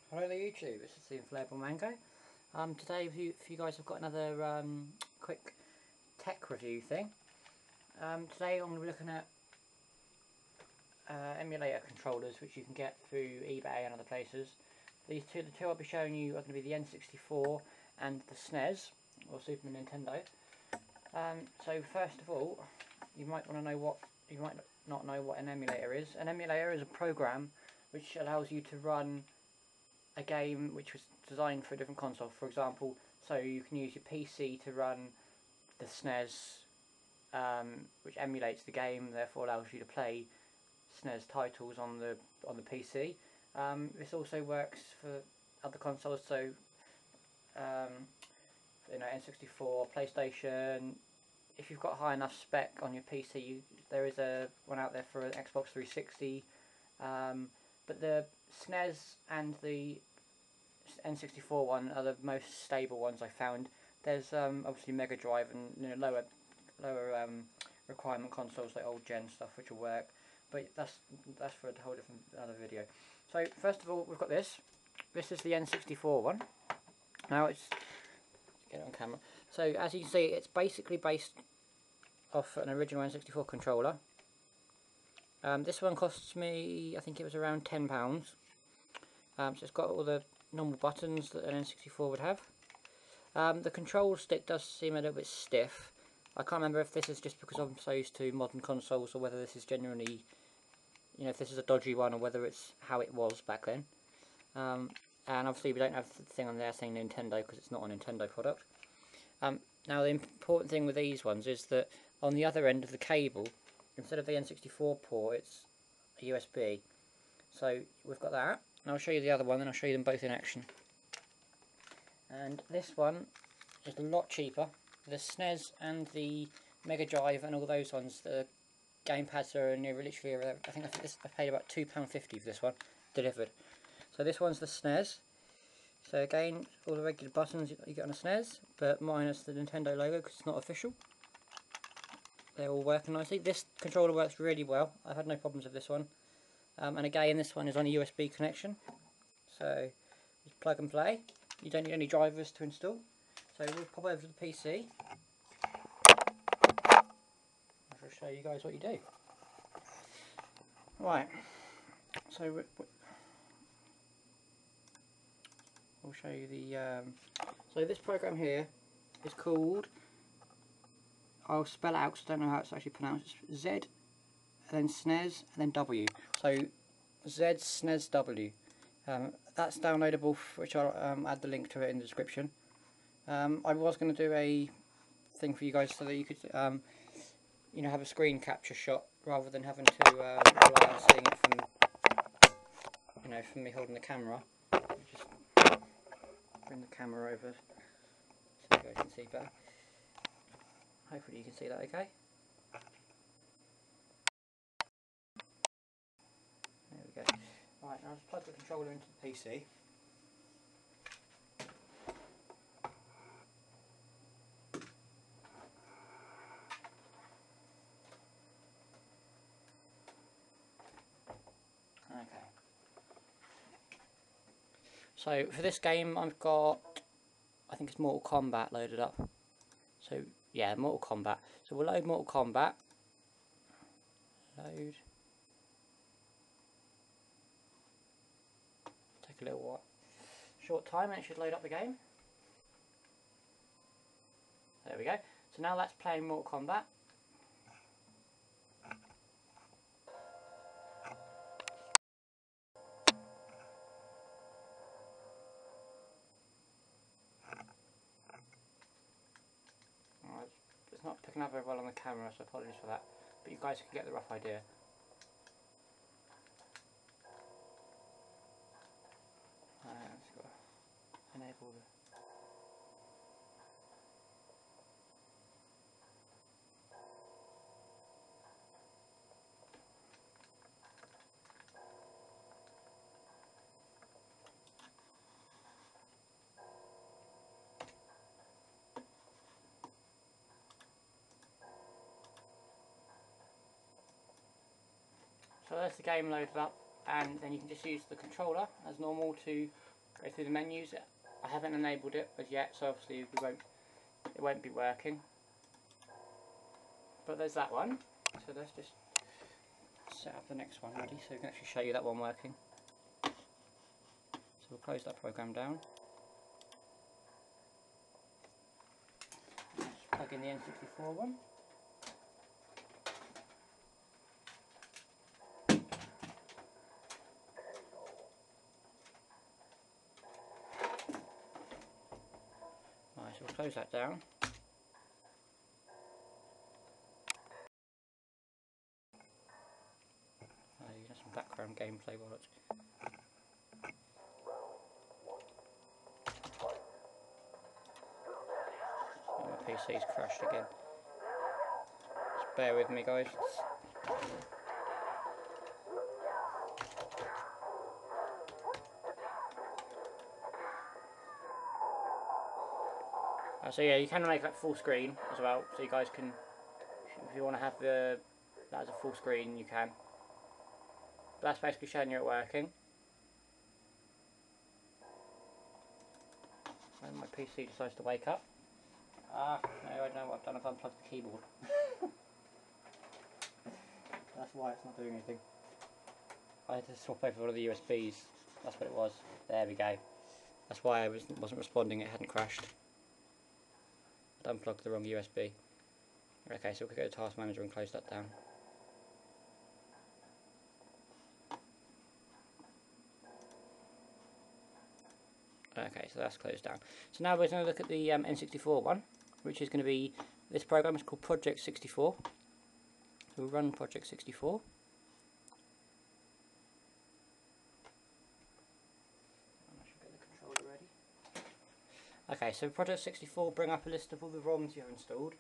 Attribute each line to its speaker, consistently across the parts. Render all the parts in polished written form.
Speaker 1: Hello there YouTube, this is the Inflatable Mango. Today if you guys have got another quick tech review thing. Today I'm going to be looking at emulator controllers which you can get through eBay and other places. The two I'll be showing you are going to be the N64 and the SNES, or Super Nintendo. So first of all, you might want to know you might not know what an emulator is. An emulator is a program which allows you to run a game which was designed for a different console. For example, so you can use your PC to run the SNES, which emulates the game, therefore allows you to play SNES titles on the PC. This also works for other consoles, so N64, PlayStation. If you've got high enough spec on your PC, there is one out there for an Xbox 360. But the SNES and the N64 one are the most stable ones I found. There's obviously Mega Drive and lower requirement consoles like old gen stuff which will work, but that's for a whole different other video. So first of all, we've got this. This is the N64 one. Now it's get it on camera. So as you can see, it's basically based off an original N64 controller. This one costs me, I think it was around £10. So it's got all the normal buttons that an N64 would have. The control stick does seem a little bit stiff. I can't remember if this is just because I'm so used to modern consoles, or whether this is genuinely, if this is a dodgy one, or whether it's how it was back then. And obviously we don't have the thing on there saying Nintendo because it's not a Nintendo product. Now the important thing with these ones is that on the other end of the cable, instead of the N64 port, it's a USB. So we've got that. And I'll show you the other one, and I'll show you them both in action. And this one is a lot cheaper. The SNES and the Mega Drive and all those ones, the gamepads are literally, I think I paid about £2.50 for this one, delivered. So this one's the SNES. So again, all the regular buttons you get on a SNES, but minus the Nintendo logo because it's not official. They're all working nicely. This controller works really well. I've had no problems with this one. And again, this one is on a USB connection. So just plug and play. You don't need any drivers to install. So we'll pop over to the PC. I'll show you guys what you do. Right. So we'll show you the. So this program here is called. I'll spell it out because I don't know how it's actually pronounced. It's Z, and then SNES, and then W. So Z SNES W. That's downloadable, which I'll add the link to it in the description. I was going to do a thing for you guys so that you could, have a screen capture shot rather than having to rely on seeing it from, from me holding the camera. Just bring the camera over so you guys can see better. Hopefully you can see that okay. There we go. Right, now I'll just plug the controller into the PC. Okay. So for this game I've got, I think it's Mortal Kombat loaded up. So yeah, Mortal Kombat. So we'll load Mortal Kombat. Load. Take a little while. Short time and it should load up the game. There we go. So now that's playing Mortal Kombat. Alright, it's not picking up very well on the camera, so apologies for that. But you guys can get the rough idea. Let's go enable the. So there's the game loaded up, and then you can just use the controller as normal to go through the menus. I haven't enabled it as yet, so obviously it won't be working. But there's that one. So let's just set up the next one ready so we can actually show you that one working. So we'll close that program down. Let's plug in the N64 one. Right, so we'll close that down. Some background gameplay while it's... Oh, my PC's crashed again. Just bear with me, guys. So yeah, you can make that full screen as well, so you guys can, if you want to have that as a full screen, you can. But that's basically showing you it working. And my PC decides to wake up. No, I don't know what I've done, I've unplugged the keyboard. That's why it's not doing anything. I had to swap over one of the USBs, that's what it was. There we go. That's why I wasn't responding, it hadn't crashed. I'd unplugged the wrong USB. Okay, so we can go to Task Manager and close that down. Okay, so that's closed down. So now we're going to look at the N64 one, which is going to be, this program is called Project 64. So we'll run Project 64. I should get the controller ready. Okay, so Project 64 bring up a list of all the ROMs you have installed.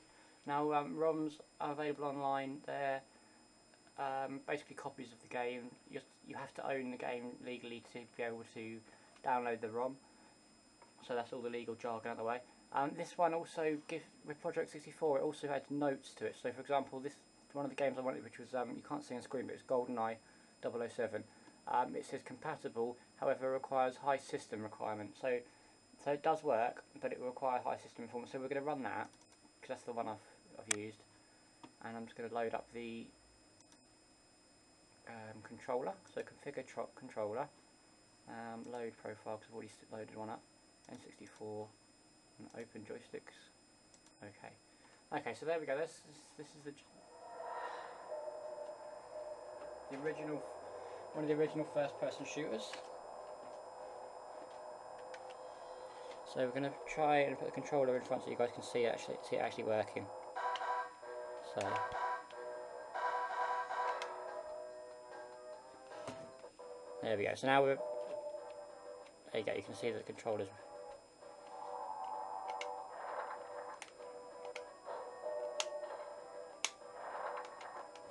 Speaker 1: Now ROMs are available online. They're basically copies of the game. You have to own the game legally to be able to download the ROM. So that's all the legal jargon out of the way. This one also with Project 64, it also had notes to it. So for example, this one of the games I wanted, which was you can't see on screen, but it's GoldenEye 007. It says compatible, however requires high system requirements. So it does work, but it will require high system performance. So we're going to run that because that's the one I've used, and I'm just going to load up the controller. So configure controller, load profile because I've already loaded one up. N64 and open joysticks. Okay, so there we go. This is the original, one of the original first-person shooters. So we're going to try and put the controller in front so you guys can see it actually working. So there we go. So now there you go. You can see that the controller's.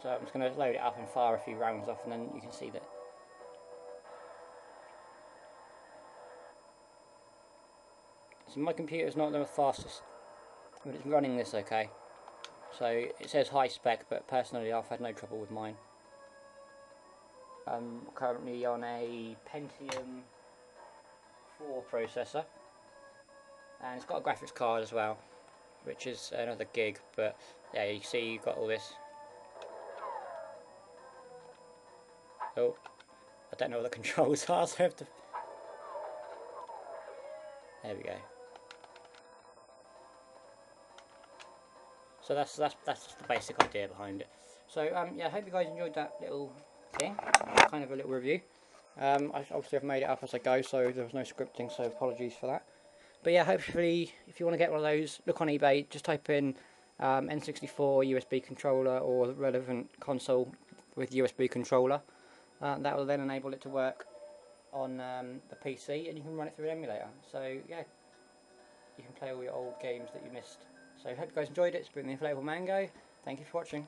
Speaker 1: So I'm just going to load it up and fire a few rounds off, and then you can see that. So my computer's not the fastest, but it's running this okay. So it says high spec, but personally I've had no trouble with mine. I'm currently on a Pentium 4 processor, and it's got a graphics card as well, which is another gig, but yeah, you see you've got all this. Oh, I don't know what the controls are, so I have to... There we go. So that's just the basic idea behind it. So yeah, I hope you guys enjoyed that little thing, kind of a little review. Obviously I've made it up as I go, so there was no scripting, so apologies for that. But yeah, hopefully if you want to get one of those, look on eBay, just type in N64 USB controller or relevant console with USB controller. That will then enable it to work on the PC, and you can run it through an emulator. So yeah, you can play all your old games that you missed. So I hope you guys enjoyed it. It's been the Inflatable Mango. Thank you for watching.